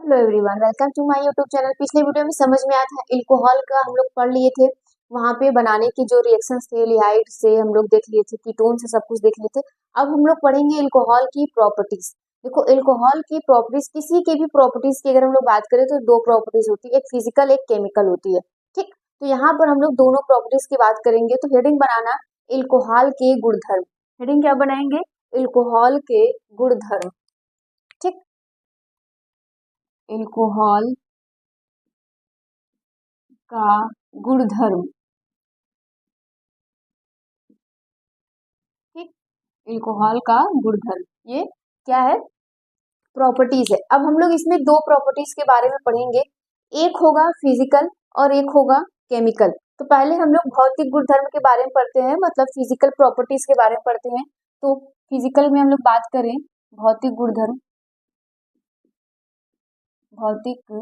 Hello everyone, welcome to my YouTube channel. पिछले video में समझ में आया था एल्कोहल का, हम लोग पढ़ लिए थे। वहां पे बनाने के जो रिएक्शंस थे, एल्डिहाइड से हम लोग देख लिए थे, कीटोन से सब कुछ देख लिए थे। अब हम लोग पढ़ेंगे एल्कोहल की प्रॉपर्टीज। देखो, एल्कोहल की प्रॉपर्टीज, किसी के भी प्रॉपर्टीज की अगर हम लोग बात करें तो दो प्रॉपर्टीज होती है, एक फिजिकल एक केमिकल होती है। ठीक, तो यहाँ पर हम लोग दोनों प्रॉपर्टीज की बात करेंगे। तो हेडिंग बनाना एल्कोहल के गुणधर्म। हेडिंग क्या बनाएंगे? एल्कोहल के गुणधर्म। ठीक, एल्कोहल का गुणधर्म। ठीक, एल्कोहल का गुणधर्म ये क्या है? प्रॉपर्टीज है। अब हम लोग इसमें दो प्रॉपर्टीज के बारे में पढ़ेंगे, एक होगा फिजिकल और एक होगा केमिकल। तो पहले हम लोग भौतिक गुणधर्म के बारे में पढ़ते हैं, मतलब फिजिकल प्रॉपर्टीज के बारे में पढ़ते हैं। तो फिजिकल में हम लोग बात करें भौतिक गुणधर्म, भौतिक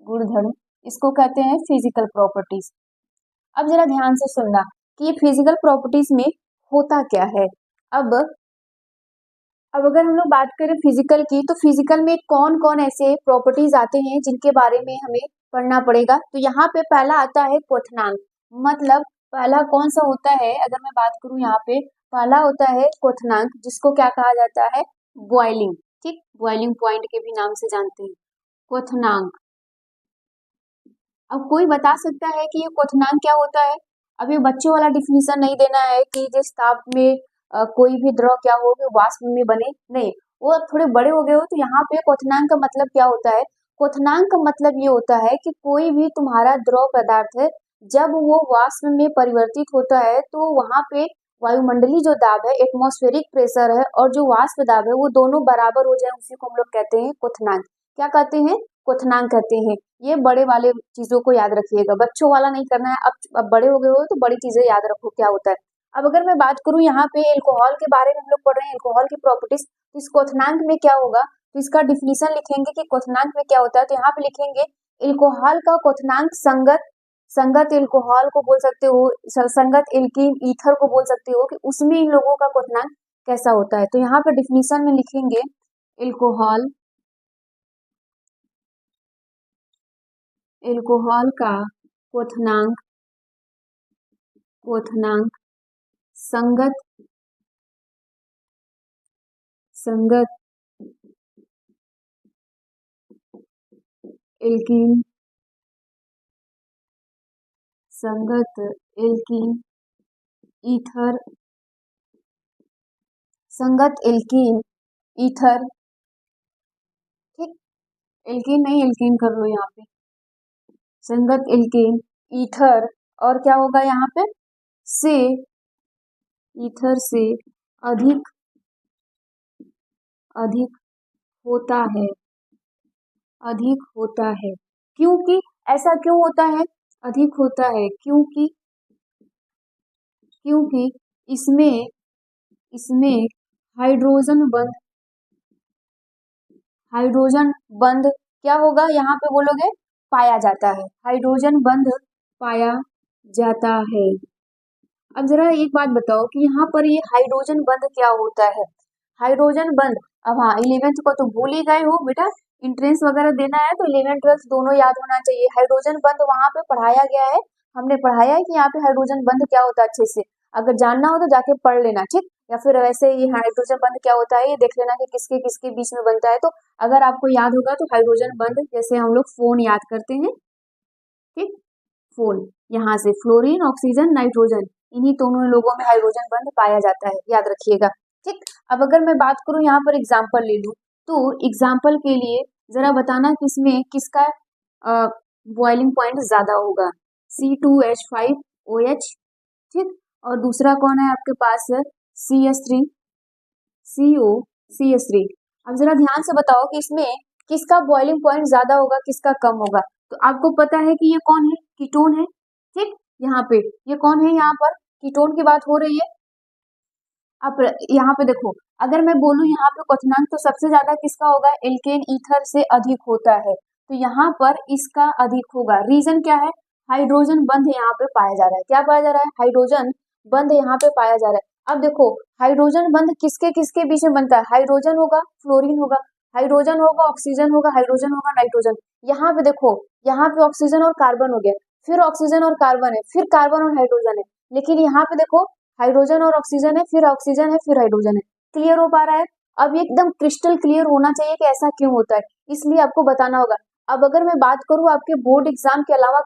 गुणधर्म इसको कहते हैं फिजिकल प्रॉपर्टीज। अब जरा ध्यान से सुनना कि ये फिजिकल प्रॉपर्टीज में होता क्या है। अब अगर हम लोग बात करें फिजिकल की, तो फिजिकल में कौन कौन ऐसे प्रॉपर्टीज आते हैं जिनके बारे में हमें पढ़ना पड़ेगा। तो यहाँ पे पहला आता है क्वथनांक। मतलब पहला कौन सा होता है, अगर मैं बात करूं यहाँ पे पहला होता है क्वथनांक, जिसको क्या कहा जाता है? बॉइलिंग। ठीक, बॉइलिंग पॉइंट के भी नाम से जानते हैं क्वथनांक। अब कोई बता सकता है कि ये क्वथनांक क्या होता है? अब ये बच्चों वाला डिफिनीशन नहीं देना है कि जिस ताप में कोई भी द्रव क्या हो कि वाष्प में बने, नहीं। वो थोड़े बड़े हो गए हो तो यहाँ पे क्वथनांक का मतलब क्या होता है? क्वथनांक का मतलब ये होता है कि कोई भी तुम्हारा द्रव पदार्थ है, जब वो वाष्प में परिवर्तित होता है तो वहां पे वायुमंडलीय जो दाब है, एटमॉस्फेरिक प्रेशर है, और जो वाष्प दाब है वो दोनों बराबर हो जाए, उसी को हम लोग कहते हैं क्वथनांक। क्या कहते हैं? क्वथनांक कहते हैं। ये बड़े वाले चीजों को याद रखिएगा, बच्चों वाला नहीं करना है। अब बड़े हो गए हो तो बड़ी चीजें याद रखो क्या होता है। अब अगर मैं बात करूं यहाँ पे एल्कोहल के बारे में, हम लोग पढ़ रहे हैं एल्कोहल की प्रॉपर्टीज, तो इस क्वथनांक में क्या होगा, तो इसका डिफिनीशन लिखेंगे कि क्वथनांक में क्या होता है। तो यहाँ पे लिखेंगे एल्कोहल का क्वथनांक संगत, संगत एल्कोहल को बोल सकते हो, संगत एल्कीन ईथर को बोल सकते हो, कि उसमें इन लोगों का क्वथनांक कैसा होता है। तो यहाँ पे डिफिनीशन में लिखेंगे एल्कोहल, एल्कोहल का क्वथनांक, क्वथनांक संगत, संगत एल्कीन, संगत एल्कीन ईथर, संगत एल्कीन ईथर। ठीक, एल्कीन नहीं एल्कीन कर लो यहाँ पे, संगत एल्कीन ईथर, और क्या होगा यहाँ पे? से, ईथर से अधिक, अधिक होता है, अधिक होता है। क्योंकि ऐसा क्यों होता है? अधिक होता है क्योंकि, क्योंकि इसमें, इसमें हाइड्रोजन बंध, हाइड्रोजन बंध क्या होगा यहाँ पे बोलोगे? पाया जाता है, हाइड्रोजन बंध पाया जाता है। अब जरा एक बात बताओ कि यहाँ पर ये हाइड्रोजन बंध क्या होता है? हाइड्रोजन बंध, अब हाँ 11th को तो भूल ही गए हो बेटा, इंट्रेंस वगैरह देना है तो 11th 12th दोनों याद होना चाहिए। हाइड्रोजन बंध वहां पे पढ़ाया गया है, हमने पढ़ाया है कि यहाँ पे हाइड्रोजन बंध क्या होता है अच्छे से। अगर जानना हो तो जाके पढ़ लेना, ठीक। या फिर वैसे ये हाइड्रोजन बंध क्या होता है ये देख लेना कि किसके किसके बीच में बनता है। तो अगर आपको याद होगा तो हाइड्रोजन बंध, जैसे हम लोग फोन याद करते हैं, ठीक, फोन, यहाँ से फ्लोरीन ऑक्सीजन नाइट्रोजन, इन्हीं दोनों लोगों में हाइड्रोजन बंध पाया जाता है, याद रखिएगा। ठीक, अब अगर मैं बात करूं यहाँ पर एग्जाम्पल ले लूं, तो एग्जाम्पल के लिए जरा बताना कि इसमें किसका बॉइलिंग पॉइंट ज्यादा होगा? C2H5OH, ठीक, और दूसरा कौन है आपके पास? CH3CO, अब जरा ध्यान से बताओ कि इसमें किसका बॉइलिंग पॉइंट ज्यादा होगा, किसका कम होगा। तो आपको पता है कि ये कौन है? कीटोन है। ठीक, यहाँ पे ये कौन है? यहाँ पर कीटोन की बात हो रही है। अब यहाँ पे देखो, अगर मैं बोलूं यहाँ पे क्वथनांक, तो सबसे ज्यादा किसका होगा? एल्केन ईथर से अधिक होता है, तो यहाँ पर इसका अधिक होगा। रीजन क्या है? हाइड्रोजन बंध यहाँ पे पाया जा रहा है। क्या पाया जा रहा है? हाइड्रोजन बंध यहाँ पे पाया जा रहा है। अब देखो, हाइड्रोजन बंध किसके किसके बीच में बनता है? हाइड्रोजन होगा, फ्लोरीन होगा। हाइड्रोजन होगा, ऑक्सीजन होगा, हाइड्रोजन होगा, नाइट्रोजन। यहाँ पे देखो, यहाँ पे ऑक्सीजन और कार्बन हो गया, फिर ऑक्सीजन और कार्बन है, फिर कार्बन और हाइड्रोजन है। लेकिन यहाँ पे देखो, हाइड्रोजन और ऑक्सीजन है, फिर ऑक्सीजन है, फिर हाइड्रोजन है। क्लियर हो पा रहा है? अब ये एकदम क्रिस्टल क्लियर होना चाहिए कि ऐसा क्यों होता है, इसलिए आपको बताना होगा। अब अगर मैं बात करूँ आपके बोर्ड एग्जाम के अलावा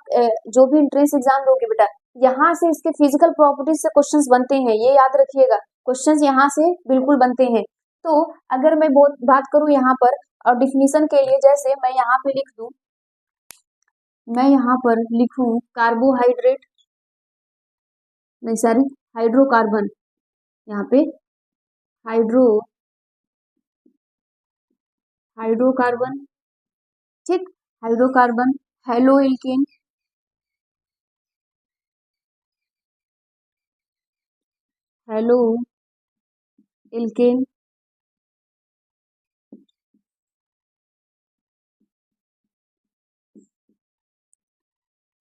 जो भी एंट्रेंस एग्जाम दोगे बेटा, यहाँ से इसके फिजिकल प्रॉपर्टीज से क्वेश्चंस बनते हैं, ये याद रखिएगा। क्वेश्चंस यहाँ से बिल्कुल बनते हैं। तो अगर मैं बात करूँ यहाँ पर और डिफिनीशन के लिए, जैसे मैं यहाँ पे लिख दूं, मैं यहाँ पर लिखूं कार्बोहाइड्रेट, नहीं सॉरी, हाइड्रोकार्बन, यहाँ पे हाइड्रोकार्बन, ठीक, hydrocarbon, halo alkane, halo alkane,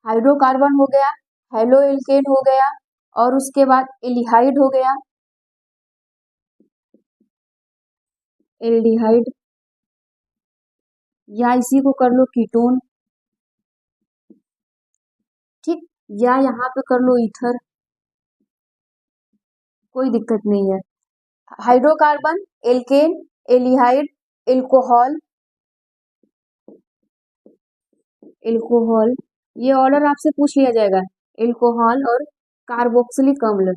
hydrocarbon हो गया, हेलो एल्केन हो गया, और उसके बाद एल्डिहाइड हो गया, एल्डिहाइड, या इसी को कर लो कीटोन, ठीक, या यहाँ पे कर लो ईथर, कोई दिक्कत नहीं है। Hydrocarbon, alkane, aldehyde, alcohol, alcohol, ये ऑर्डर आपसे पूछ लिया जाएगा, एल्कोहल और कार्बोक्सिलिक अम्ल,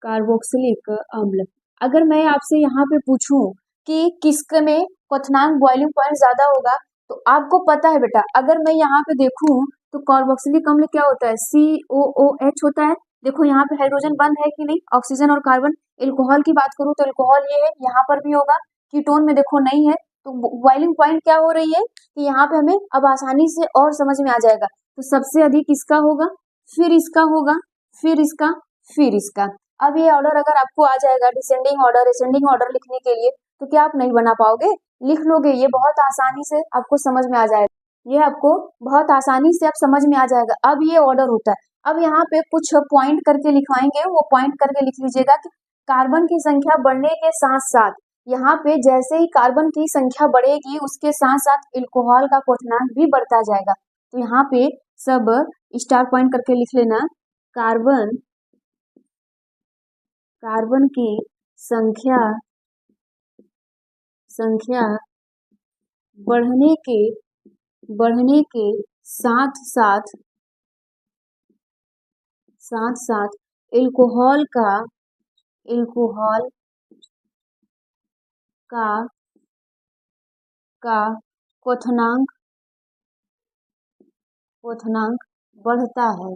कार्बोक्सिलिक अम्ल। अगर मैं आपसे यहाँ पे पूछूं कि किसके में क्वथनांक बॉइलिंग पॉइंट ज्यादा होगा, तो आपको पता है बेटा, अगर मैं यहाँ पे देखूं तो कार्बोक्सिलिक अम्ल क्या होता है, COOH होता है। देखो यहाँ पे हाइड्रोजन बंद है कि नहीं, ऑक्सीजन और कार्बन। एल्कोहल की बात करूं तो एल्कोहल ये है, यहाँ पर भी होगा। कीटोन में देखो नहीं है, तो बॉइलिंग पॉइंट क्या हो रही है कि यहाँ पे हमें अब आसानी से और समझ में आ जाएगा। तो सबसे अधिक इसका होगा, फिर इसका होगा, फिर इसका, फिर इसका। अब ये ऑर्डर अगर आपको आ जाएगा, डिसेंडिंग ऑर्डर, असेंडिंग ऑर्डर लिखने के लिए, तो क्या आप नहीं बना पाओगे? लिख लोगे, ये बहुत आसानी से आपको समझ में आ जाएगा, ये आपको बहुत आसानी से आप समझ में आ जाएगा। अब ये ऑर्डर होता है। अब यहाँ पे कुछ पॉइंट करके लिखवाएंगे, वो पॉइंट करके लिख लीजिएगा कि कार्बन की संख्या बढ़ने के साथ साथ, यहाँ पे जैसे ही कार्बन की संख्या बढ़ेगी, उसके साथ साथ एल्कोहल का क्वथनांक भी बढ़ता जाएगा। तो यहाँ पे सब स्टार पॉइंट करके लिख लेना, कार्बन कार्बन की संख्या संख्या बढ़ने के साथ साथ एल्कोहल का क्वथनांक बढ़ता है।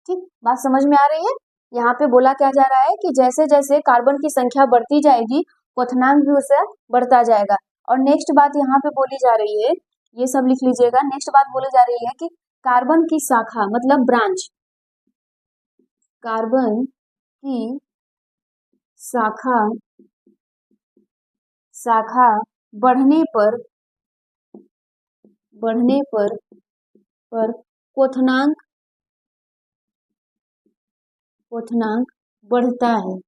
ठीक, बात समझ में आ रही है? यहाँ पे बोला क्या जा रहा है कि जैसे जैसे कार्बन की संख्या बढ़ती जाएगी, क्वथनांक भी उससे बढ़ता जाएगा। और नेक्स्ट बात यहाँ पे बोली जा रही है, ये सब लिख लीजिएगा। नेक्स्ट बात बोली जा रही है कि कार्बन की शाखा मतलब ब्रांच, कार्बन की शाखा बढ़ने पर क्वथनांक बढ़ता है,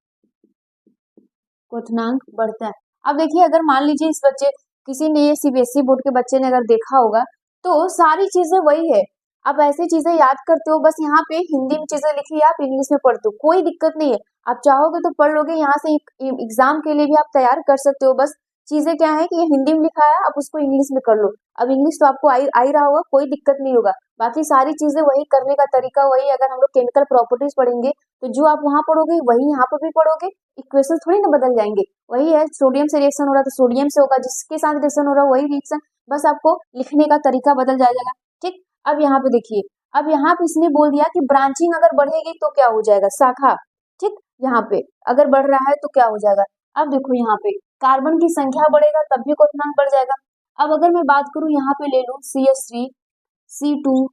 क्वथनांक बढ़ता है। अब देखिए, अगर मान लीजिए इस बच्चे, किसी ने, ये CBSE बोर्ड के बच्चे ने अगर देखा होगा, तो सारी चीजें वही है। आप ऐसी चीजें याद करते हो, बस यहाँ पे हिंदी में चीजें लिखी है, आप इंग्लिश में पढ़ते हो, कोई दिक्कत नहीं है। आप चाहोगे तो पढ़ लोगे, यहाँ से एग्जाम के लिए भी आप तैयार कर सकते हो। बस चीजें क्या है कि ये हिंदी में लिखा है, आप उसको इंग्लिश में कर लो। अब इंग्लिश तो आपको आ ही रहा होगा, कोई दिक्कत नहीं होगा। बाकी सारी चीजें वही, करने का तरीका वही। अगर हम लोग केमिकल प्रॉपर्टीज पढ़ेंगे, तो जो आप वहां पढ़ोगे वही यहाँ पर भी पढ़ोगे। इक्वेशन थोड़ी ना बदल जाएंगे, वही है। सोडियम से रिएक्शन हो रहा है तो सोडियम से होगा, जिसके साथ रिएक्शन हो रहा है वही रिएक्शन, बस आपको लिखने का तरीका बदल जाएगा। ठीक, अब यहाँ पे देखिए, अब यहाँ पे इसने बोल दिया कि ब्रांचिंग अगर बढ़ेगी तो क्या हो जाएगा, शाखा। ठीक, यहाँ पे अगर बढ़ रहा है तो क्या हो जाएगा। अब देखो यहाँ पे कार्बन की संख्या बढ़ेगा तब भी क्वथनांक बढ़ जाएगा। अब अगर मैं बात करूं, यहाँ पे ले लूं CH3, C2,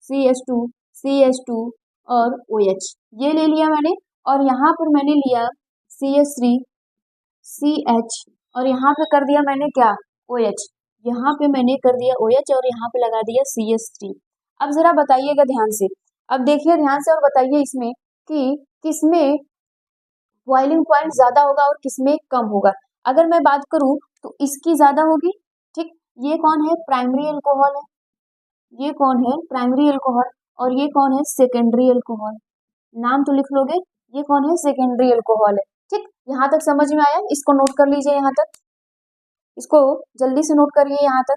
CH2, CH2 और OH, ये ले लिया मैंने। और यहाँ पर मैंने लिया CH3, CH, और यहाँ पे कर दिया मैंने क्या, OH। यहाँ पे मैंने कर दिया OH और यहाँ पे लगा दिया CH3। अब जरा बताइएगा ध्यान से, अब देखिए ध्यान से और बताइए इसमें कि किसमें बॉइलिंग पॉइंट ज्यादा होगा और किसमें कम होगा। अगर मैं बात करूं तो इसकी ज्यादा होगी, ठीक। ये कौन है, प्राइमरी अल्कोहल है, ये कौन है, प्राइमरी अल्कोहल, और ये कौन है, सेकेंडरी अल्कोहल। नाम तो लिख लोगे, ये कौन है, सेकेंडरी अल्कोहल है, ठीक। यहाँ तक समझ में आया, इसको नोट कर लीजिए, यहाँ तक इसको जल्दी से नोट करिए यहाँ तक।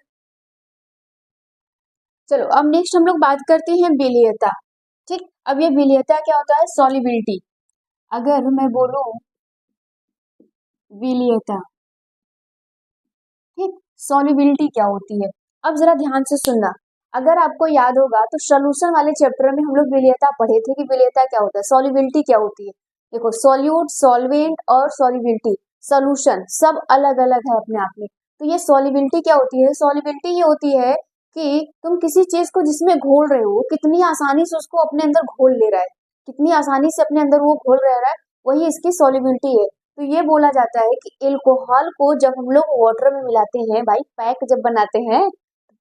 चलो अब नेक्स्ट हम लोग बात करते हैं विलेयता, ठीक। अब ये विलेयता क्या होता है, सॉल्युबिलिटी। अगर मैं बोलूं विलेयता, ठीक, सॉल्युबिलिटी क्या होती है, अब जरा ध्यान से सुनना। अगर आपको याद होगा तो सोल्यूशन वाले चैप्टर में हम लोग विलेयता पढ़े थे कि विलेयता क्या होता है, सॉल्युबिलिटी क्या होती है। देखो सॉल्यूट, सॉल्वेंट और सॉल्युबिलिटी, सॉल्यूशन सब अलग अलग है अपने आप में। तो ये सॉल्युबिलिटी क्या होती है, सॉल्युबिलिटी ये होती है कि तुम किसी चीज को जिसमें घोल रहे हो कितनी आसानी से उसको अपने अंदर घोल ले रहा है, कितनी आसानी से अपने अंदर वो घोल रहा है, वही इसकी सॉल्युबिलिटी है। तो ये बोला जाता है कि एल्कोहल को जब हम लोग वाटर में मिलाते हैं, भाई पैक जब बनाते हैं,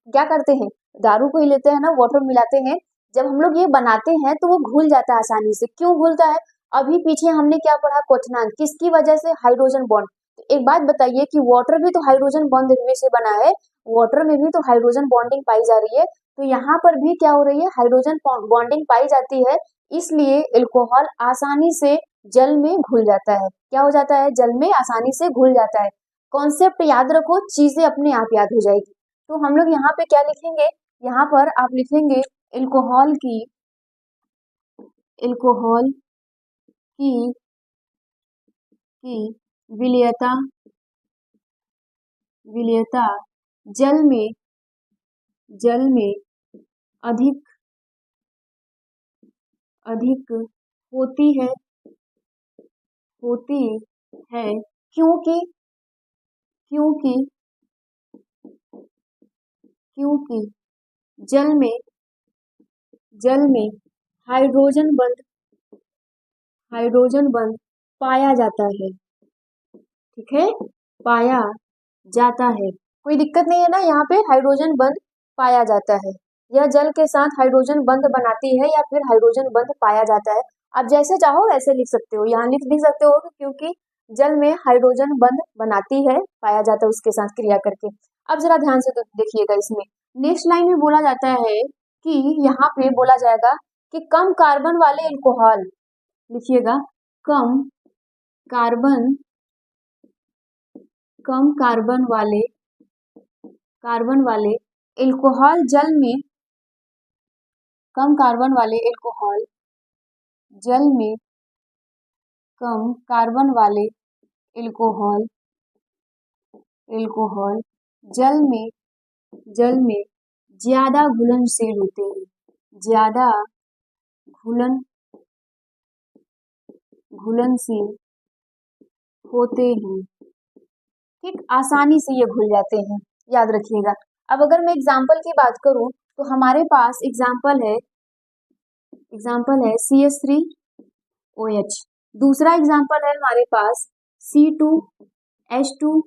क्या करते हैं, दारू को ही लेते हैं ना, वाटर मिलाते हैं, जब हम लोग ये बनाते हैं तो वो घुल जाता है आसानी से। क्यों घुलता है, अभी पीछे हमने क्या पढ़ा, क्वथनांक, किसकी वजह से, हाइड्रोजन बॉन्ड। तो एक बात बताइए कि वाटर भी तो हाइड्रोजन बॉन्ड में से बना है, वाटर में भी तो हाइड्रोजन बॉन्डिंग पाई जा रही है, तो यहाँ पर भी क्या हो रही है, हाइड्रोजन बॉन्डिंग पाई जाती है, इसलिए एल्कोहल आसानी से जल में घुल जाता है। क्या हो जाता है, जल में आसानी से घुल जाता है। कॉन्सेप्ट याद रखो, चीजें अपने आप याद हो जाएगी। तो हम लोग यहाँ पे क्या लिखेंगे, यहाँ पर आप लिखेंगे एल्कोहल की, एल्कोहल की की विलेयता, विलेयता जल में, जल में अधिक अधिक होती है, होती है, क्योंकि क्योंकि क्योंकि जल में, जल में हाइड्रोजन बंध, हाइड्रोजन बंध पाया जाता है, ठीक है, पाया जाता है। कोई दिक्कत नहीं है ना, यहाँ पे हाइड्रोजन बंध पाया जाता है, यह जल के साथ हाइड्रोजन बंध बनाती है या फिर हाइड्रोजन बंध पाया जाता है। आप जैसे चाहो वैसे लिख सकते हो, यहाँ लिख भी सकते हो कि क्योंकि जल में हाइड्रोजन बंध बनाती है, पाया जाता है उसके साथ क्रिया करके। अब जरा ध्यान से देखिएगा, इसमें नेक्स्ट लाइन में बोला जाता है कि यहाँ पे बोला जाएगा कि कम कार्बन वाले एल्कोहल, लिखिएगा कम कार्बन, कम कार्बन वाले, कार्बन वाले एल्कोहल जल में, कम कार्बन वाले एल्कोहल जल में, कम कार्बन वाले एल्कोहल, एल्कोहल जल में, जल में ज्यादा घुलनशील होते हैं, ज्यादा घुलनशील होते हैं, ठीक, आसानी से ये घुल जाते हैं, याद रखिएगा। अब अगर मैं एग्जाम्पल की बात करूं तो हमारे पास एग्जाम्पल है, एग्जाम्पल है CH3OH, दूसरा एग्जाम्पल है हमारे पास C2H2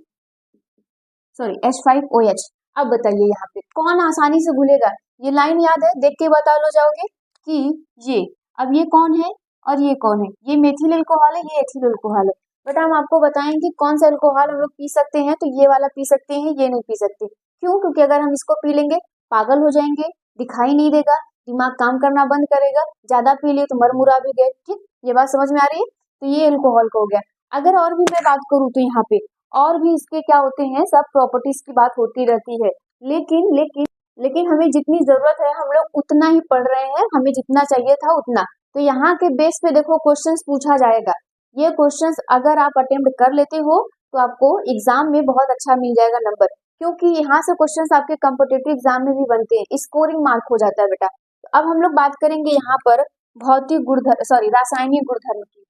सॉरी H5OH। अब बताइए यहाँ पे कौन आसानी से घुलेगा, ये लाइन याद है, देख के बता लो जाओगे कि ये, अब ये कौन है और ये कौन है, ये मेथिल अल्कोहल है, ये एथिल अल्कोहल है। बेटा हम आपको बताएंगे कौन सा अल्कोहल हम लोग पी सकते हैं, तो ये वाला पी सकते हैं, ये नहीं पी सकते। क्यों, क्योंकि अगर हम इसको पी लेंगे पागल हो जाएंगे, दिखाई नहीं देगा, दिमाग काम करना बंद करेगा, ज्यादा पी लिए तो मरमुरा भी गए, ठीक, ये बात समझ में आ रही है। तो ये अल्कोहल का हो गया। अगर और भी मैं बात करूँ तो यहाँ पे और भी इसके क्या होते हैं, सब प्रॉपर्टीज की बात होती रहती है, लेकिन लेकिन लेकिन हमें जितनी जरूरत है हम लोग उतना ही पढ़ रहे हैं, हमें जितना चाहिए था उतना। तो यहाँ के बेस पे देखो क्वेश्चंस पूछा जाएगा, ये क्वेश्चंस अगर आप अटेम्प्ट कर लेते हो तो आपको एग्जाम में बहुत अच्छा मिल जाएगा नंबर, क्योंकि यहाँ से क्वेश्चंस आपके कॉम्पिटेटिव एग्जाम में भी बनते हैं, स्कोरिंग मार्क हो जाता है बेटा। तो अब हम लोग बात करेंगे यहाँ पर भौतिक गुणधर्म, सॉरी रासायनिक गुणधर्म की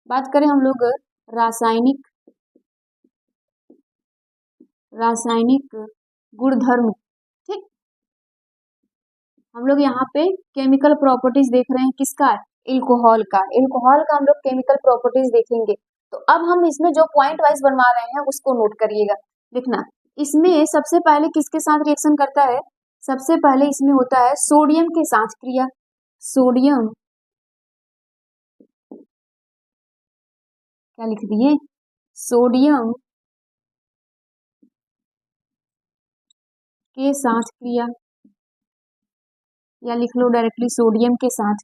बात करें हम लोग, रासायनिक, रासायनिक गुणधर्म, ठीक। हम लोग यहाँ पे केमिकल प्रॉपर्टीज देख रहे हैं, किसका, एल्कोहल का, एल्कोहल का हम लोग केमिकल प्रॉपर्टीज देखेंगे। तो अब हम इसमें जो पॉइंट वाइज बनवा रहे हैं उसको नोट करिएगा, लिखना। इसमें सबसे पहले किसके साथ रिएक्शन करता है, सबसे पहले इसमें होता है सोडियम के साथ क्रिया, सोडियम क्या लिख दिए, सोडियम के साथ क्रिया, या लिख लो डायरेक्टली सोडियम के साथ।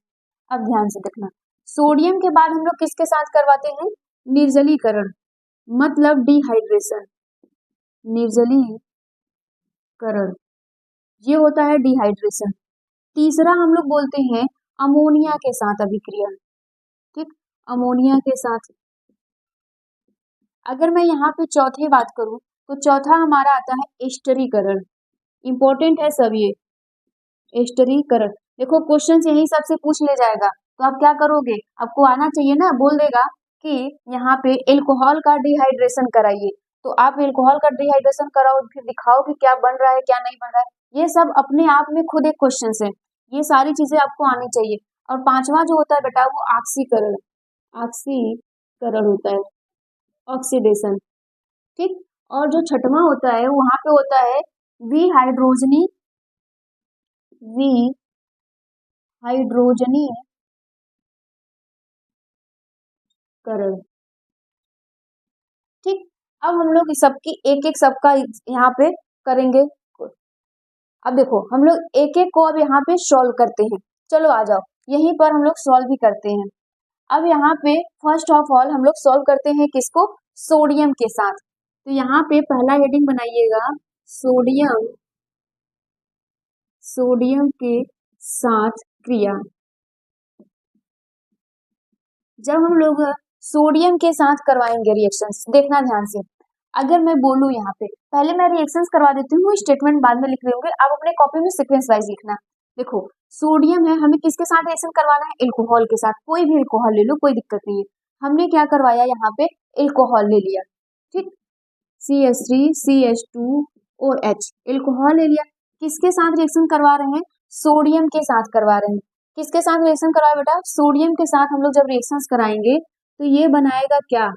अब ध्यान से देखना, सोडियम के बाद हम लोग किसके साथ करवाते हैं, निर्जलीकरण, मतलब डिहाइड्रेशन, निर्जलीकरण, ये होता है डिहाइड्रेशन। तीसरा हम लोग बोलते हैं अमोनिया के साथ अभिक्रिया, ठीक, अमोनिया के साथ। अगर मैं यहाँ पे चौथी बात करूं तो चौथा हमारा आता है एस्टरीकरण, इंपॉर्टेंट है सब ये एस्टरीकरण। देखो क्वेश्चन यही सबसे पूछ ले जाएगा, तो आप क्या करोगे, आपको आना चाहिए ना, बोल देगा कि यहाँ पे एल्कोहल का डिहाइड्रेशन कराइए, तो आप एल्कोहल का डिहाइड्रेशन कराओ, फिर दिखाओ कि क्या बन रहा है क्या नहीं बन रहा है। ये सब अपने आप में खुद एक क्वेश्चन है, ये सारी चीजें आपको आनी चाहिए। और पांचवा जो होता है बेटा वो ऑक्सीकरण, ऑक्सीकरण होता है, ऑक्सीडेशन, ठीक। और जो छठवां होता है वहां पे होता है विहाइड्रोजनीकरण, ठीक। अब हम लोग सबकी एक एक सबका यहाँ पे करेंगे। अब देखो हम लोग एक एक को अब यहाँ पे सॉल्व करते हैं, चलो आ जाओ यहीं पर हम लोग सॉल्व भी करते हैं। अब यहाँ पे फर्स्ट ऑफ ऑल हम लोग सॉल्व करते हैं किसको, सोडियम के साथ। तो यहाँ पे पहला हेडिंग बनाइएगा सोडियम, सोडियम के साथ क्रिया। जब हम लोग सोडियम के साथ करवाएंगे रिएक्शंस, देखना ध्यान से, अगर मैं बोलूं यहाँ पे, पहले मैं रिएक्शंस करवा देती हूँ, स्टेटमेंट बाद में लिख रहे होंगे, आप अपने कॉपी में सीक्वेंस वाइज लिखना। देखो सोडियम है, हमें किसके साथ रिएक्शन करवाना है, एल्कोहल के साथ, कोई भी एल्कोहल ले लो कोई दिक्कत नहीं है। हमने क्या करवाया यहाँ पे, एल्कोहल ले लिया, ठीक, CH3CH2OH, एल्कोहल ले लिया। किसके साथ रिएक्शन करवा रहे हैं, सोडियम के साथ करवा रहे हैं। किसके साथ रिएक्शन करवाए बेटा, सोडियम के साथ हम लोग जब रिएक्शंस कराएंगे तो ये बनाएगा क्या,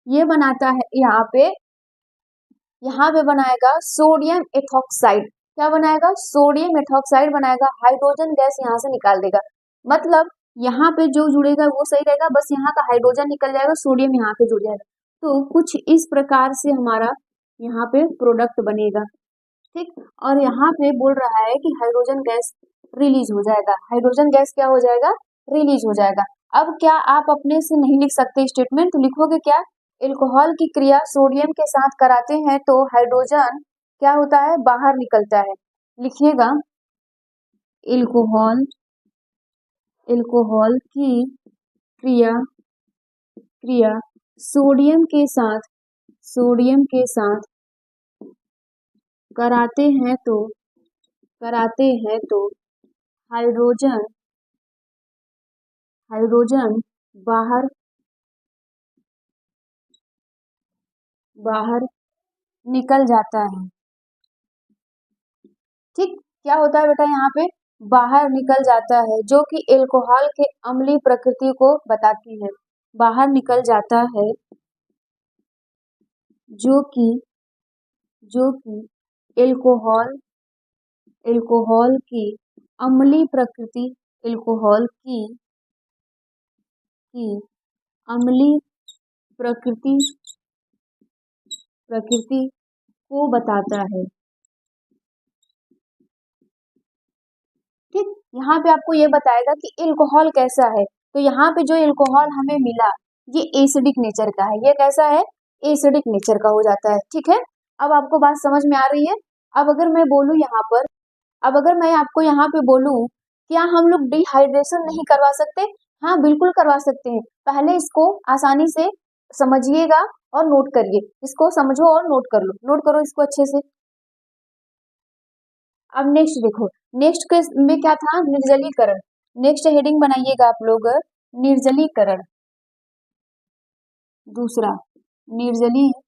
ये बनाता है यहाँ पे बनाएगा सोडियम एथॉक्साइड। क्या बनाएगा, सोडियम एथॉक्साइड बनाएगा, हाइड्रोजन गैस यहाँ से निकाल देगा। मतलब यहाँ पे जो जुड़ेगा वो सही रहेगा, बस यहाँ का हाइड्रोजन निकल जाएगा, सोडियम यहाँ पे जुड़ जाएगा। तो कुछ इस प्रकार से हमारा यहाँ पे प्रोडक्ट बनेगा, ठीक। और यहाँ पे बोल रहा है कि हाइड्रोजन गैस रिलीज हो जाएगा, हाइड्रोजन गैस क्या हो जाएगा, रिलीज हो जाएगा। अब क्या आप अपने से नहीं लिख सकते स्टेटमेंट, तो लिखोगे क्या, एल्कोहल की क्रिया सोडियम के साथ कराते हैं तो हाइड्रोजन क्या होता है, बाहर निकलता है। लिखिएगा एल्कोहल, एल्कोहल की क्रिया क्रिया सोडियम के साथ, सोडियम के साथ कराते हैं तो हाइड्रोजन, हाइड्रोजन बाहर बाहर निकल जाता है, ठीक। क्या होता है बेटा, यहाँ पे बाहर निकल जाता है, जो कि एल्कोहल के अम्लीय प्रकृति को बताती है। बाहर निकल जाता है जो कि एल्कोहल, एल्कोहल की अम्लीय प्रकृति, एल्कोहल की अम्लीय प्रकृति को बताता है, ठीक। यहाँ पे आपको ये बताएगा कि एल्कोहल कैसा है। तो यहाँ पे जो एल्कोहल हमें मिला ये एसिडिक नेचर का है, ये कैसा है, एसिडिक नेचर का हो जाता है, ठीक है। अब आपको बात समझ में आ रही है। अब अगर मैं बोलूं यहाँ पर, अब अगर मैं आपको यहाँ पे बोलूं क्या हम लोग डिहाइड्रेशन नहीं करवा सकते, हाँ बिल्कुल करवा सकते हैं। पहले इसको आसानी से समझिएगा और नोट करिए, इसको समझो और नोट कर लो, नोट करो इसको अच्छे से। अब नेक्स्ट देखो, नेक्स्ट में क्या था, निर्जलीकरण। नेक्स्ट हेडिंग बनाइएगा आप लोग निर्जलीकरण, दूसरा निर्जलीकरण,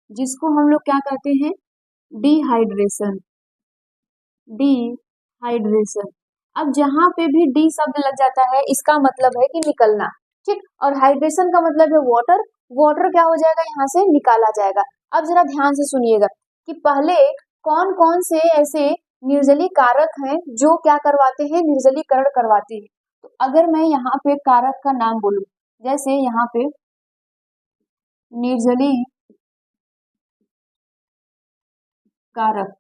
जिसको हम लोग क्या कहते हैं, डिहाइड्रेशन, डिहाइड्रेशन। अब जहां पे भी डी शब्द लग जाता है इसका मतलब है कि निकलना, ठीक। और हाइड्रेशन का मतलब है वाटर, वाटर क्या हो जाएगा, यहाँ से निकाला जाएगा। अब जरा ध्यान से सुनिएगा कि पहले कौन कौन से ऐसे निर्जली कारक हैं जो क्या करवाते हैं, निर्जलीकरण करवाते हैं। तो अगर मैं यहाँ पे कारक का नाम बोलूं, जैसे यहाँ पे निर्जली कारक,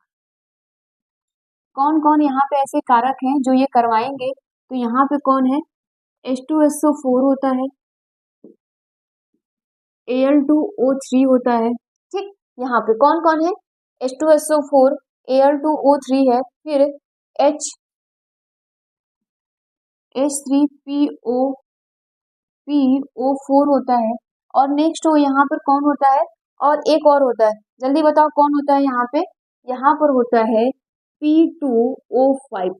कौन कौन यहाँ पे ऐसे कारक हैं जो ये करवाएंगे? तो यहाँ पे कौन है? H2SO4 होता है, Al2O3 होता है। ठीक, यहाँ पे कौन कौन है? H2SO4, Al2O3 है, फिर H3PO4 होता है, और नेक्स्ट वो यहाँ पर कौन होता है? और एक और होता है, जल्दी बताओ कौन होता है यहाँ पे? यहाँ पर होता है P2O5।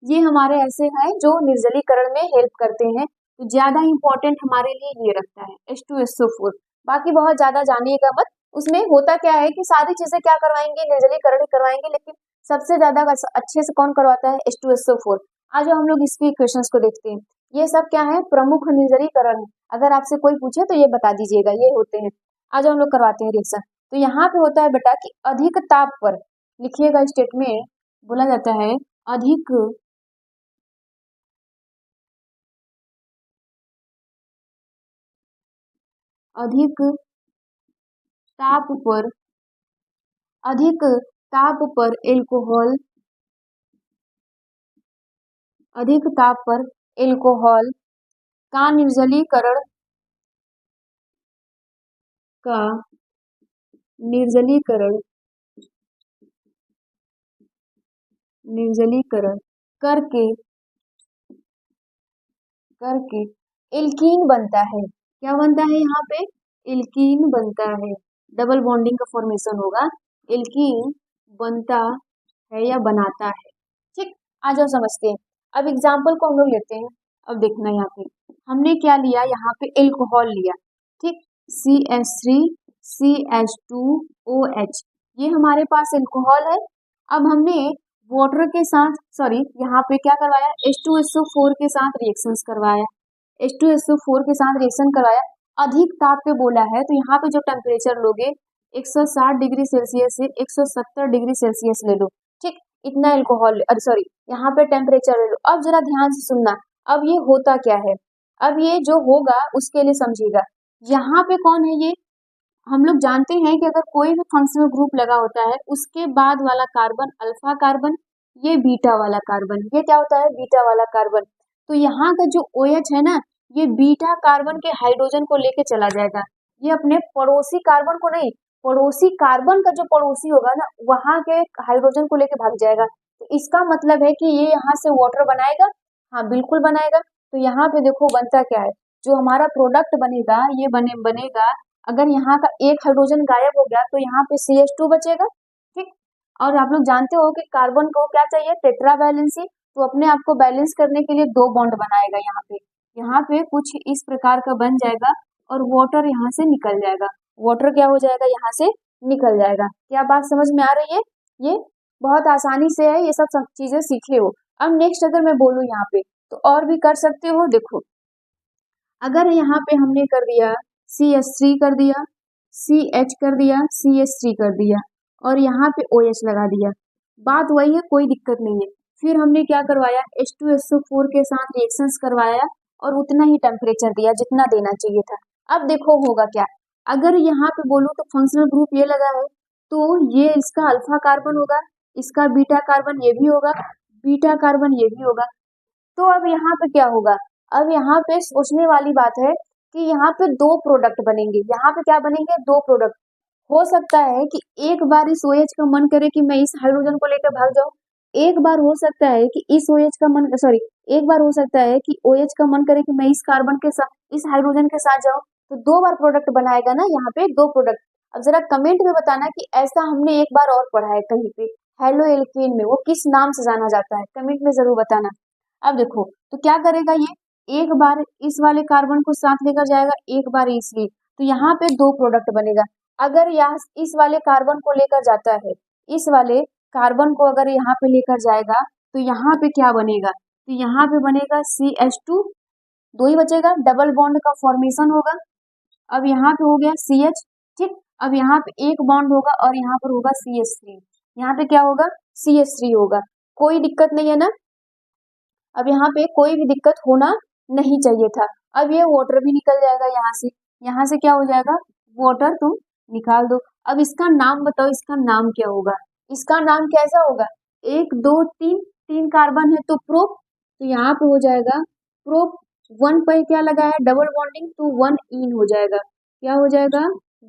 ये हमारे ऐसे हैं जो निर्जलीकरण में हेल्प करते हैं, तो ज्यादा इंपॉर्टेंट हमारे लिए ये रखता है H2SO4। बाकी बहुत ज्यादा जानिएगा मत, उसमें होता क्या है कि सारी चीजें क्या करवाएंगे? निर्जलीकरण करवाएंगे, लेकिन सबसे ज्यादा अच्छे से कौन करवाता है? H2SO4। आज हम लोग इसके इक्वेशंस को देखते हैं। ये सब क्या है? प्रमुख निर्जलीकरण है। अगर आपसे कोई पूछे तो ये बता दीजिएगा, ये होते हैं। आज हम लोग करवाते हैं रिएक्शन। तो यहाँ पे होता है बेटा कि अधिक ताप पर, लिखिएगा स्टेटमेंट, बोला जाता है अधिक अधिक ताप पर, अधिक ताप पर एल्कोहल, अधिक ताप पर एल्कोहल का निर्जलीकरण, का निर्जलीकरण निर्जलीकरण करके करके एल्कीन बनता है। क्या बनता है यहाँ पे? एल्कीन बनता है। डबल बॉन्डिंग का फॉर्मेशन होगा, एल्कीन बनता है या बनाता है। ठीक, आ जाओ समझते हैं। अब एग्जाम्पल को हम लोग लेते हैं। अब देखना यहाँ पे हमने क्या लिया, यहाँ पे एल्कोहल लिया। ठीक, CH3CH2OH, ये हमारे पास एल्कोहल है। अब हमने वाटर के साथ, सॉरी, यहाँ पे क्या करवाया? H2SO4 के साथ रिएक्शंस करवाया, H2SO4 के साथ रिएक्शन करवाया। अधिक ताप पे बोला है, तो यहाँ पे जो टेम्परेचर लोगे 160 डिग्री सेल्सियस से 170 डिग्री सेल्सियस ले लो। ठीक, इतना एल्कोहल, सॉरी, यहाँ पे टेम्परेचर ले लो। अब जरा ध्यान से सुनना, अब ये होता क्या है? अब ये जो होगा उसके लिए समझिएगा। यहाँ पे कौन है ये? हम लोग जानते हैं कि अगर कोई भी फंक्शनल ग्रुप लगा होता है, उसके बाद वाला कार्बन अल्फा कार्बन, ये बीटा वाला कार्बन, ये क्या होता है? बीटा वाला कार्बन। तो यहाँ का जो OH है ना, ये बीटा कार्बन के हाइड्रोजन को लेके चला जाएगा। ये अपने पड़ोसी कार्बन को नहीं, पड़ोसी कार्बन का जो पड़ोसी होगा ना, वहां के हाइड्रोजन को लेके भाग जाएगा। तो इसका मतलब है कि ये यहाँ से वाटर बनाएगा। हाँ, बिल्कुल बनाएगा। तो यहाँ पे देखो बनता क्या है, जो हमारा प्रोडक्ट बनेगा, ये बनेगा। अगर यहाँ का एक हाइड्रोजन गायब हो गया तो यहाँ पे CH2 बचेगा। ठीक, और आप लोग जानते हो कि कार्बन को क्या चाहिए? Tetra valency. तो अपने आप को बैलेंस करने के लिए 2 बॉन्ड बनाएगा यहाँ पे कुछ इस प्रकार का बन जाएगा, और वाटर यहाँ से निकल जाएगा। वाटर क्या हो जाएगा? यहाँ से निकल जाएगा। क्या बात समझ में आ रही है? ये बहुत आसानी से है, ये सब चीजें सीखे हो। अब नेक्स्ट अगर मैं बोलूँ यहाँ पे, तो और भी कर सकते हो। देखो, अगर यहाँ पे हमने कर दिया CH3 कर दिया, CH कर दिया, CH3 कर दिया, और यहाँ पे OH लगा दिया, बात वही है, कोई दिक्कत नहीं है। फिर हमने क्या करवाया? H2SO4 के साथ रिएक्शंस करवाया, और उतना ही टेम्परेचर दिया जितना देना चाहिए था। अब देखो होगा क्या, अगर यहाँ पे बोलूँ तो फंक्शनल ग्रुप ये लगा है, तो ये इसका अल्फा कार्बन होगा, इसका बीटा कार्बन ये भी होगा, बीटा कार्बन ये भी होगा। तो अब यहाँ पे क्या होगा? अब यहाँ पे सोचने वाली बात है कि यहाँ पे 2 प्रोडक्ट बनेंगे। यहाँ पे क्या बनेंगे? 2 प्रोडक्ट। हो सकता है कि एक बार इस OH का मन करे कि मैं इस हाइड्रोजन को लेकर भाग जाऊं, एक बार हो सकता है कि इस OH का मन, सॉरी, एक बार हो सकता है कि OH का मन करे कि मैं इस कार्बन के साथ, इस हाइड्रोजन के साथ जाऊं। तो 2 बार प्रोडक्ट बनाएगा ना यहाँ पे, 2 प्रोडक्ट। अब जरा कमेंट में बताना कि ऐसा हमने एक बार और पढ़ा है कहीं पे, हेलो एल्केन में, वो किस नाम से जाना जाता है, कमेंट में जरूर बताना। अब देखो, तो क्या करेगा ये? एक बार इस वाले कार्बन को साथ लेकर जाएगा, एक बार इसलिए, तो यहाँ पे 2 प्रोडक्ट बनेगा। अगर यहाँ इस वाले कार्बन को लेकर जाता है, इस वाले कार्बन को अगर यहाँ पे लेकर जाएगा, तो यहाँ पे क्या बनेगा? तो यहाँ पे बनेगा CH2, 2 ही बचेगा, डबल बॉन्ड का फॉर्मेशन होगा। अब यहाँ पे हो गया CH। ठीक, अब यहाँ पे एक बॉन्ड होगा, और यहाँ पर होगा CH3। यहाँ पे क्या होगा? CH3 होगा। कोई दिक्कत नहीं है ना? अब यहाँ पे कोई भी दिक्कत होना नहीं चाहिए था। अब ये वाटर भी निकल जाएगा यहाँ से क्या हो जाएगा, वाटर तुम निकाल दो। अब इसका नाम बताओ, इसका नाम क्या होगा, इसका नाम कैसा होगा, 1 2 3, 3 कार्बन है तो प्रोप, तो यहाँ पे हो जाएगा प्रोप। 1 पर क्या लगा है, डबल बॉन्डिंग, तो 1 इन हो जाएगा, क्या हो जाएगा,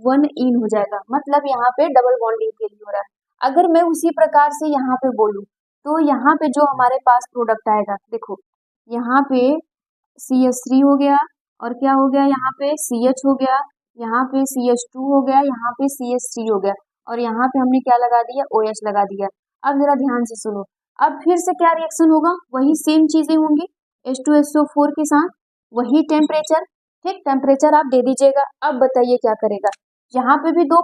1 इन हो जाएगा, मतलब यहाँ पे डबल बॉन्डिंग के लिए हो रहा है। अगर मैं उसी प्रकार से यहाँ पे बोलूं तो यहाँ पे जो हमारे पास प्रोडक्ट आएगा, देखो यहाँ पे CH3 हो गया, और क्या हो गया, यहाँ पे CH हो गया, यहाँ पे CH2 हो गया, यहाँ पे CH3 हो गया, और यहाँ पे हमने क्या लगा दिया, OH लगा दिया। अब जरा ध्यान से सुनो, अब फिर से क्या रिएक्शन होगा, वही सेम चीजें होंगी, H2SO4 के साथ वही टेम्परेचर, ठीक, टेम्परेचर आप दे दीजिएगा। अब बताइए क्या करेगा, यहाँ पे भी दो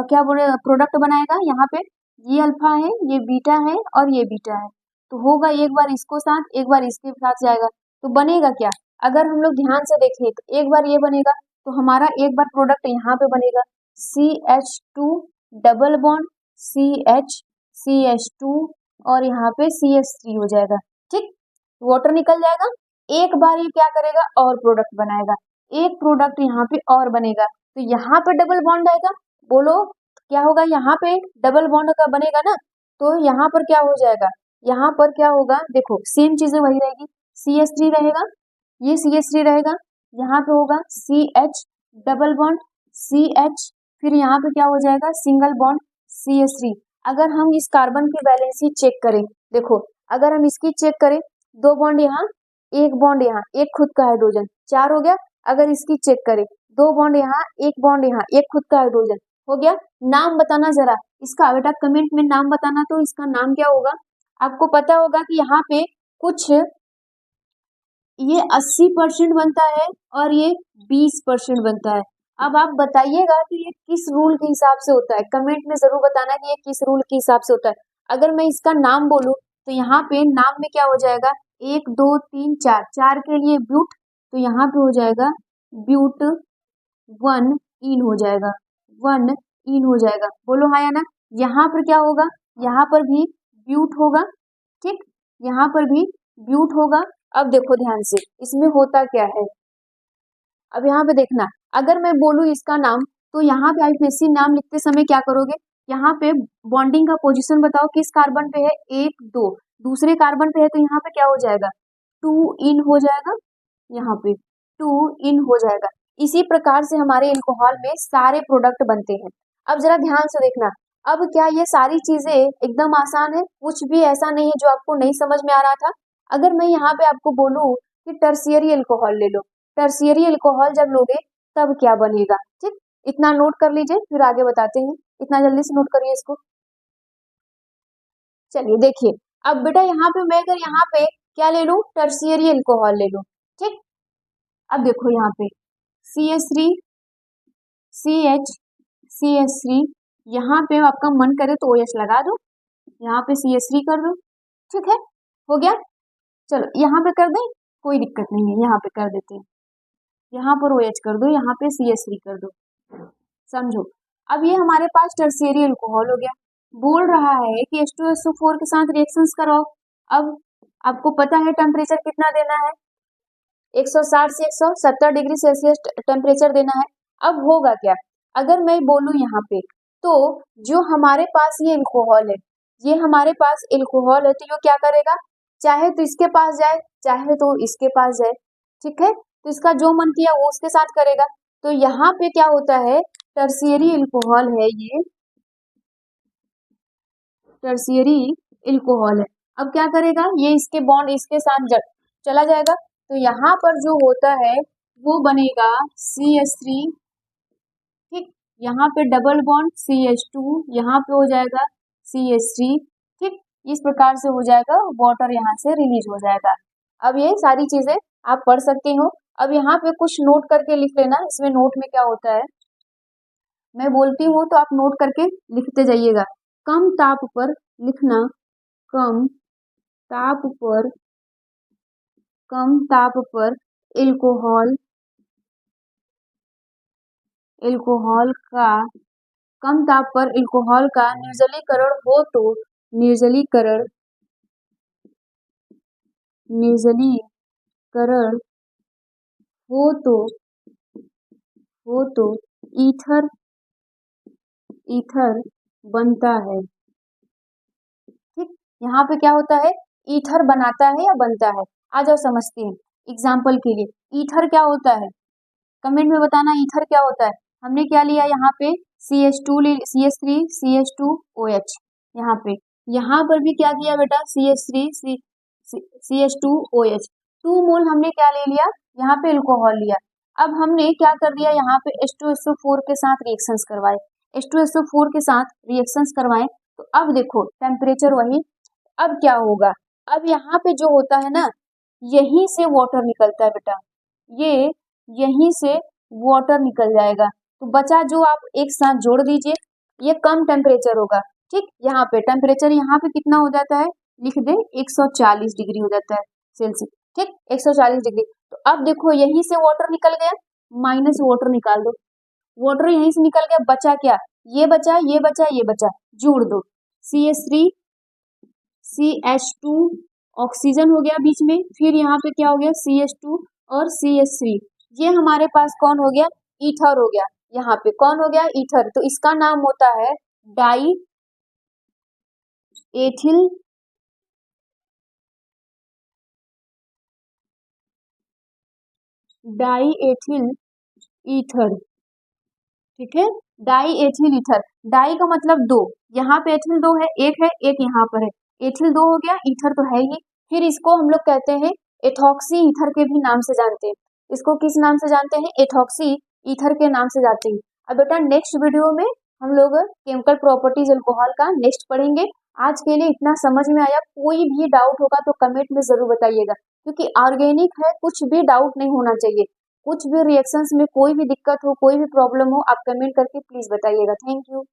क्या बोले प्रोडक्ट बनाएगा, यहाँ पे ये अल्फा है, ये बीटा है, और ये बीटा है, तो होगा एक बार इसको साथ, एक बार इसके साथ जाएगा, तो बनेगा क्या, अगर हम लोग ध्यान से देखें तो एक बार ये बनेगा, तो हमारा एक बार प्रोडक्ट यहाँ पे बनेगा CH2 डबल बॉन्ड CH2 और यहाँ पे CH3 हो जाएगा, ठीक, वाटर निकल जाएगा। एक बार ये क्या करेगा, और प्रोडक्ट बनाएगा, एक प्रोडक्ट यहाँ पे और बनेगा, तो यहाँ पे डबल बॉन्ड आएगा, बोलो क्या होगा, यहाँ पे डबल बॉन्ड का बनेगा ना, तो यहाँ पर क्या हो जाएगा, यहाँ पर क्या होगा, देखो सेम चीजें वही रहेगी, CH3 रहेगा, ये CH3 रहेगा, यहाँ पे होगा CH डबल बॉन्ड CH, फिर यहाँ पे क्या हो जाएगा, सिंगल बॉन्ड CH3। अगर हम इस कार्बन की वैलेंसी चेक करें, देखो अगर हम इसकी चेक करें, 2 बॉन्ड यहाँ, 1 बॉन्ड यहाँ, एक खुद का हाइड्रोजन, 4 हो गया। अगर इसकी चेक करें, 2 बॉन्ड यहाँ, 1 बॉन्ड यहाँ, एक खुद का हाइड्रोजन, हो गया। नाम बताना जरा इसका, बेटा कमेंट में नाम बताना, तो इसका नाम क्या होगा, आपको पता होगा कि यहाँ पे कुछ ये 80% बनता है और ये 20% बनता है। अब आप बताइएगा कि ये किस रूल के हिसाब से होता है, कमेंट में जरूर बताना कि ये किस रूल के हिसाब से होता है। अगर मैं इसका नाम बोलूं तो यहाँ पे नाम में क्या हो जाएगा, 1 2 3 4, 4 के लिए ब्यूट, तो यहाँ पे हो जाएगा ब्यूट 1 इन हो जाएगा, 1 इन हो जाएगा, बोलो हाँ या ना। यहाँ पर क्या होगा, यहाँ पर भी ब्यूट होगा, ठीक, यहाँ पर भी ब्यूट होगा। अब देखो ध्यान से इसमें होता क्या है, अब यहाँ पे देखना, अगर मैं बोलूँ इसका नाम, तो यहाँ पे आईपीएससी नाम लिखते समय क्या करोगे, यहाँ पे बॉन्डिंग का पोजीशन बताओ किस कार्बन पे है, 1 2, दूसरे कार्बन पे है, तो यहाँ पे क्या हो जाएगा, 2 इन हो जाएगा, यहाँ पे 2 इन हो जाएगा। इसी प्रकार से हमारे एल्कोहल में सारे प्रोडक्ट बनते हैं। अब जरा ध्यान से देखना, अब क्या ये सारी चीजें एकदम आसान है, कुछ भी ऐसा नहीं है जो आपको नहीं समझ में आ रहा था। अगर मैं यहाँ पे आपको बोलूं कि टर्शियरी एल्कोहल ले लो, टर्शियरी एल्कोहल जब लोगे तब क्या बनेगा, ठीक, इतना नोट कर लीजिए, फिर आगे बताते हैं, इतना जल्दी से नोट करिए इसको। चलिए देखिए, अब बेटा यहाँ पे मैं अगर यहाँ पे क्या ले लूं, टर्शियरी एल्कोहल ले लूं, ठीक, अब देखो यहाँ पे CH3 CH CH3, यहाँ पे आपका मन करे तो OH लगा दो, यहाँ पे CH3 कर दो, ठीक है, हो गया। चलो यहाँ पे कर दें, कोई दिक्कत नहीं है, यहाँ पे कर देते हैं, यहाँ पर OH कर दो, यहाँ पे CH3 कर दो, समझो। अब ये हमारे पास टर्शियरी अल्कोहल हो गया, बोल रहा है कि H2SO4 के साथ रिएक्शंस कराओ। अब आपको पता है टेम्परेचर कितना देना है, 160 से 170 डिग्री सेल्सियस टेम्परेचर देना है। अब होगा क्या, अगर मैं बोलूं यहाँ पे, तो जो हमारे पास ये एल्कोहल है, ये हमारे पास एल्कोहल है, तो ये क्या करेगा, चाहे तो इसके पास जाए, चाहे तो इसके पास जाए, ठीक है, तो इसका जो मन किया वो उसके साथ करेगा। तो यहाँ पे क्या होता है, टर्शियरी एल्कोहल है, ये टर्शियरी एल्कोहल है। अब क्या करेगा, ये इसके बॉन्ड इसके साथ चला जाएगा, तो यहाँ पर जो होता है वो बनेगा CH3, ठीक, यहाँ पे डबल बॉन्ड CH2, यहाँ पे हो जाएगा CH3, ठीक, इस प्रकार से हो जाएगा, वाटर यहाँ से रिलीज हो जाएगा। अब ये सारी चीजें आप पढ़ सकते हो। अब यहाँ पे कुछ नोट करके लिख लेना, इसमें नोट में क्या होता है, मैं बोलती हूँ तो आप नोट करके लिखते जाइएगा। कम ताप पर लिखना, कम ताप पर, कम ताप पर एल्कोहल, एल्कोहल का, कम ताप पर एल्कोहल का निर्जलीकरण हो तो निर्जलीकरण निर्जलीकरण हो तो ईथर बनता है। ठीक, यहाँ पे क्या होता है, ईथर बनाता है या बनता है। आ जाओ समझते हैं एग्जाम्पल के लिए। ईथर क्या होता है, कमेंट में बताना ईथर क्या होता है। हमने क्या लिया यहाँ पे CH2 CH3 CH2OH। यहाँ पर भी क्या किया बेटा, CH3 CH2OH 2 मोल हमने क्या ले लिया, यहाँ पे अल्कोहल लिया। अब हमने क्या कर दिया, यहाँ पे H2SO4 के साथ रिएक्शंस करवाए, H2SO4 के साथ रिएक्शंस करवाए। तो अब देखो टेम्परेचर वही। अब क्या होगा, अब यहाँ पे जो होता है ना, यहीं से वाटर निकलता है बेटा, ये यहीं से वाटर निकल जाएगा। तो बचा जो आप एक साथ जोड़ दीजिए, ये कम टेम्परेचर होगा। ठीक, यहाँ पे टेम्परेचर यहाँ पे कितना हो जाता है, लिख दे 140 डिग्री हो जाता है सेल्सियस। ठीक, 140 डिग्री। तो अब देखो यहीं से वाटर निकल गया, माइनस वाटर निकाल दो, वाटर यहीं से निकल गया, बचा क्या, ये बचा, ये बचा, ये बचा, जोड़ दो। CH3 CH2 ऑक्सीजन हो गया बीच में, फिर यहाँ पे क्या हो गया CH2 और CH3, ये हमारे पास कौन हो गया, ईथर हो गया। यहाँ पे कौन हो गया, ईथर। तो इसका नाम होता है डाई एथिल ईथर। ठीक है, डाई एथिल ईथर। डाई का मतलब दो, यहाँ पे एथिल दो है, एक यहाँ पर है, एथिल दो हो गया, ईथर तो है ही। फिर इसको हम लोग कहते हैं एथॉक्सी ईथर के भी नाम से जानते हैं। इसको किस नाम से जानते हैं, एथॉक्सी ईथर के नाम से जानते हैं। अब बेटा नेक्स्ट वीडियो में हम लोग केमिकल प्रॉपर्टीज अल्कोहल का नेक्स्ट पढ़ेंगे। आज के लिए इतना समझ में आया, कोई भी डाउट होगा तो कमेंट में जरूर बताइएगा, क्योंकि ऑर्गेनिक है, कुछ भी डाउट नहीं होना चाहिए। कुछ भी रिएक्शंस में कोई भी दिक्कत हो, कोई भी प्रॉब्लम हो, आप कमेंट करके प्लीज बताइएगा। Thank you.